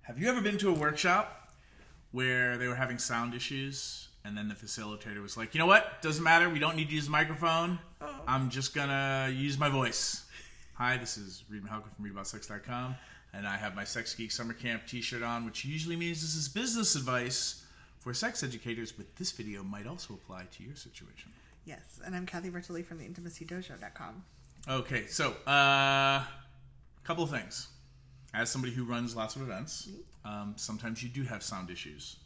Have you ever been to a workshop where they were having sound issues and then the facilitator was like, you know what? Doesn't matter. We don't need to use a microphone. I'm just going to use my voice. Hi, this is Reid Mihalko from Reid.Sex.com, and I have my Sex Geek Summer Camp t-shirt on, which usually means this is business advice for sex educators, but this video might also apply to your situation. Yes, and I'm Cathy Vartuli from the intimacydojo.com. Okay, so couple of things. As somebody who runs lots of events, sometimes you do have sound issues.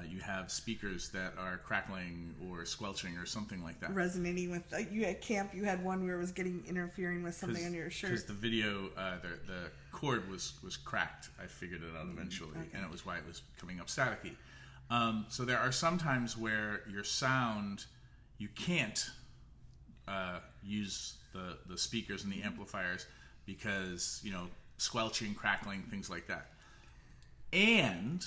You have speakers that are crackling or squelching or something like that. Resonating with you at camp, you had one where it was interfering with something on your shirt. Because the video, the cord was cracked. I figured it out eventually, and it was why it was coming up staticky. So there are some times where your sound, you can't use the speakers and the amplifiers because, you know, squelching, crackling, things like that. And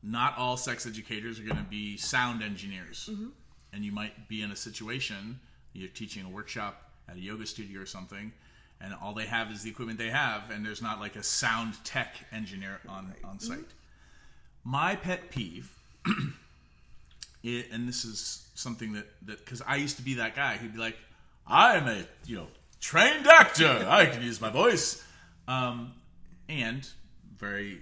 not all sex educators are going to be sound engineers. Mm-hmm. And you might be in a situation, you're teaching a workshop at a yoga studio or something, and all they have is the equipment they have, and there's not like a sound tech engineer on site. Mm-hmm. My pet peeve, and this is something that because I used to be that guy who'd be like, I'm a trained actor, I can use my voice, and very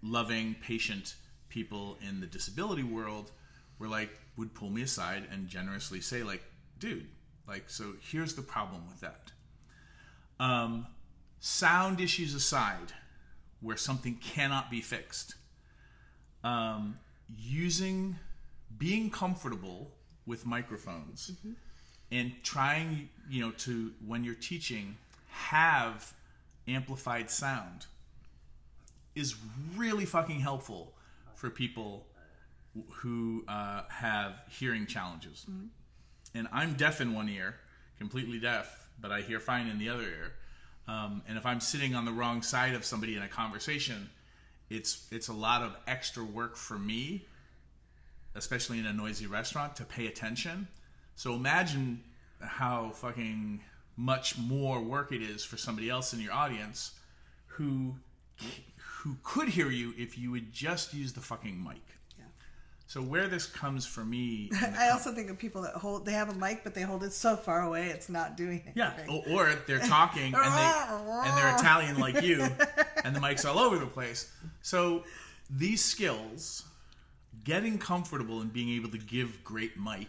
loving, patient people in the disability world would pull me aside and generously say, like, dude, like, so here's the problem with that. Sound issues aside, where something cannot be fixed, being comfortable with microphones, mm-hmm. and trying, to, when you're teaching, have amplified sound is really fucking helpful for people who have hearing challenges. Mm-hmm. And I'm deaf in one ear, completely deaf, but I hear fine in the other ear. And if I'm sitting on the wrong side of somebody in a conversation, it's a lot of extra work for me, especially in a noisy restaurant, to pay attention. So imagine how fucking much more work it is for somebody else in your audience who could hear you if you would just use the fucking mic. Yeah. So where this comes for me... I also think of people that they have a mic, but they hold it so far away it's not doing anything. Yeah, or they're talking and they're Italian like you, and the mic's all over the place. So these skills, getting comfortable and being able to give great mic,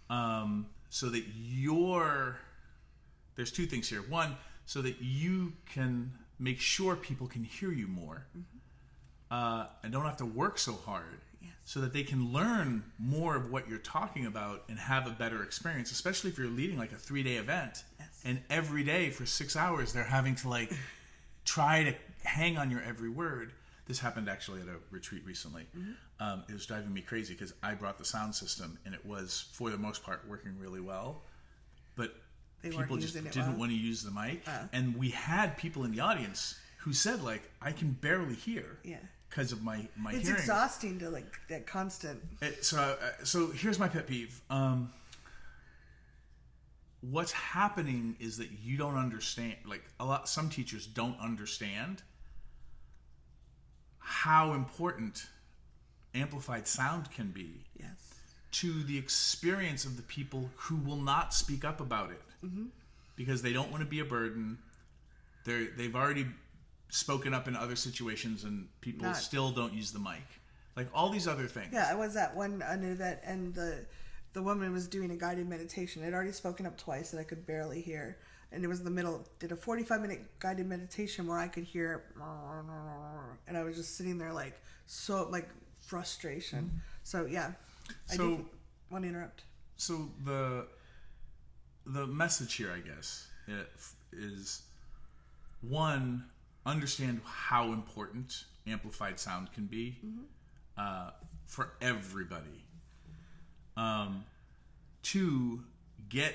so that there's two things here. One, so that you can make sure people can hear you more, mm-hmm. And don't have to work so hard, yes. So that they can learn more of what you're talking about and have a better experience, especially if you're leading like a 3-day event, yes. And every day for 6 hours they're having to try to hang on your every word. This happened actually at a retreat recently. Mm-hmm. It was driving me crazy because I brought the sound system and it was, for the most part, working really well. But people just didn't want to use the mic. And we had people in the audience who said, I can barely hear because of my hearing. It's exhausting to, that constant... So here's my pet peeve. What's happening is that you don't understand, some teachers don't understand how important amplified sound can be, yes. to the experience of the people who will not speak up about it, mm-hmm. because they don't want to be a burden. They've already spoken up in other situations and people still don't use the mic. All these other things. Yeah, I was at one under that, and the woman was doing a guided meditation. I'd already spoken up twice and I could barely hear. And it was in the middle, did a 45-minute guided meditation where I could hear, and I was just sitting there frustration. Mm-hmm. So yeah, I didn't want to interrupt. So the message here, I guess, is one, understand how important amplified sound can be, mm-hmm. For everybody. Two, get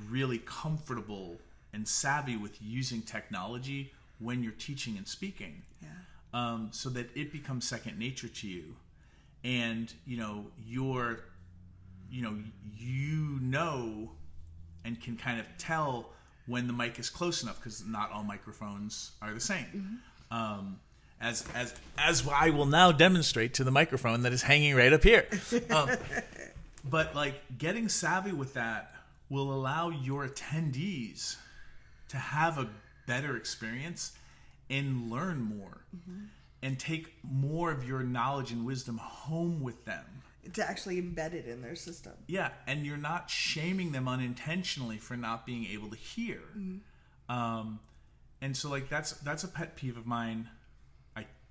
really comfortable and savvy with using technology when you're teaching and speaking, so that it becomes second nature to you, and and can kind of tell when the mic is close enough, because not all microphones are the same. As I will now demonstrate to the microphone that is hanging right up here. But like getting savvy with that will allow your attendees to have a better experience and learn more and take more of your knowledge and wisdom home with them. To actually embed it in their system. Yeah, and you're not shaming them unintentionally for not being able to hear. And so like that's a pet peeve of mine.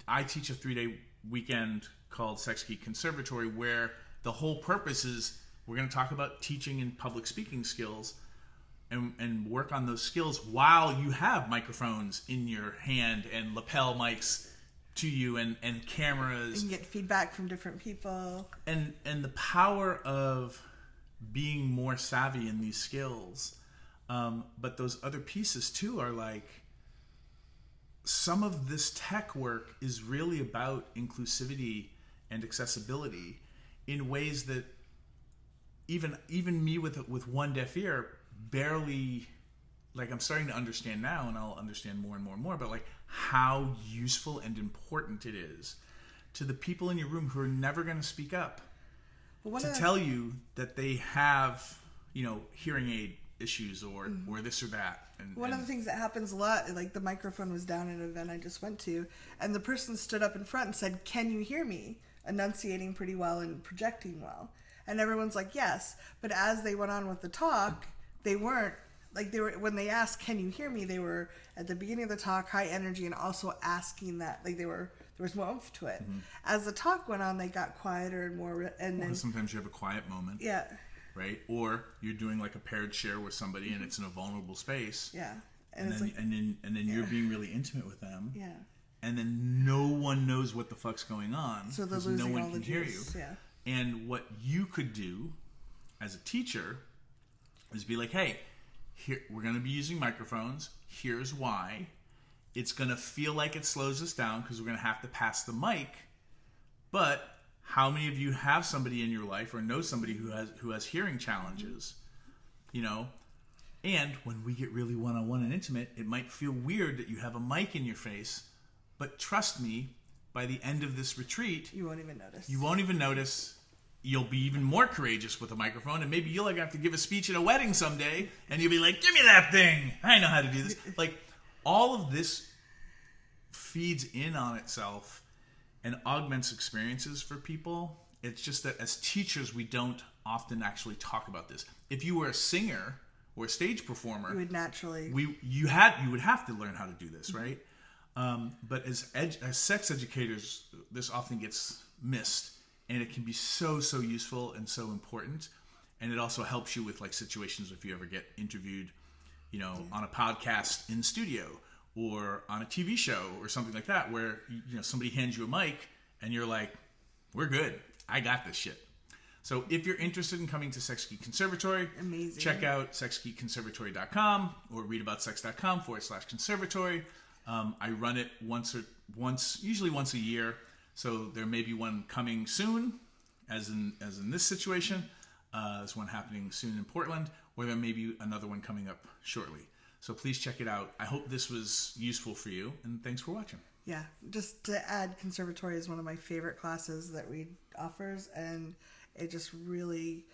I teach a 3-day weekend called Sex Geek Conservatory where the whole purpose is we're going to talk about teaching and public speaking skills and work on those skills while you have microphones in your hand and lapel mics to you and cameras. And get feedback from different people. And the power of being more savvy in these skills. But those other pieces too are like, some of this tech work is really about inclusivity and accessibility in ways that even me with one deaf ear barely, like, I'm starting to understand now, and I'll understand more and more and more, but like how useful and important it is to the people in your room who are never going to speak up to tell you that they have, hearing aid issues or this or that. One of the things that happens a lot, like the microphone was down at an event I just went to, and the person stood up in front and said, "Can you hear me?" enunciating pretty well and projecting well. And everyone's like, yes. But as they went on with the talk, they weren't, like, when they asked, "Can you hear me?" they were at the beginning of the talk, high energy, and also asking that, like, there was more oomph to it. As the talk went on, they got quieter and more, and then sometimes you have a quiet moment. Yeah. Right? Or you're doing like a paired share with somebody and it's in a vulnerable space. Yeah. And then you're being really intimate with them. Yeah. And then no one knows what the fuck's going on. So they're losing no one all can the hear juice. you. Yeah. And what you could do as a teacher is be like, hey, here we're going to be using microphones. Here's why. It's going to feel like it slows us down because we're going to have to pass the mic. But how many of you have somebody in your life or know somebody who has hearing challenges? And when we get really one-on-one and intimate, it might feel weird that you have a mic in your face, but trust me, by the end of this retreat, you won't even notice. You'll be even more courageous with a microphone, and maybe you'll have to give a speech at a wedding someday, and you'll be like, "Give me that thing! I know how to do this." Like, all of this feeds in on itself and augments experiences for people. It's just that as teachers, we don't often actually talk about this. If you were a singer or a stage performer, you would naturally you would have to learn how to do this, right? But as sex educators, this often gets missed, and it can be so useful and so important. And it also helps you with like situations if you ever get interviewed, on a podcast in studio or on a TV show or something like that, where somebody hands you a mic and you're like, "We're good. I got this shit." So if you're interested in coming to Sex Geek Conservatory, amazing, check out sexgeekconservatory.com or readaboutsex.com/conservatory. I run it usually once a year. So there may be one coming soon, as in this situation. There's one happening soon in Portland, or there may be another one coming up shortly. So please check it out. I hope this was useful for you, and thanks for watching. Yeah, just to add, conservatory is one of my favorite classes that Reid offers, and it just really,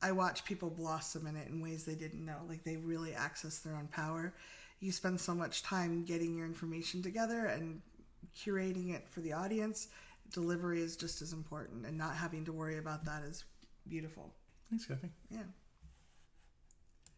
I watch people blossom in it in ways they didn't know. Like, they really access their own power. You spend so much time getting your information together and curating it for the audience. Delivery is just as important, and not having to worry about that is beautiful. Thanks, Kathy. Yeah.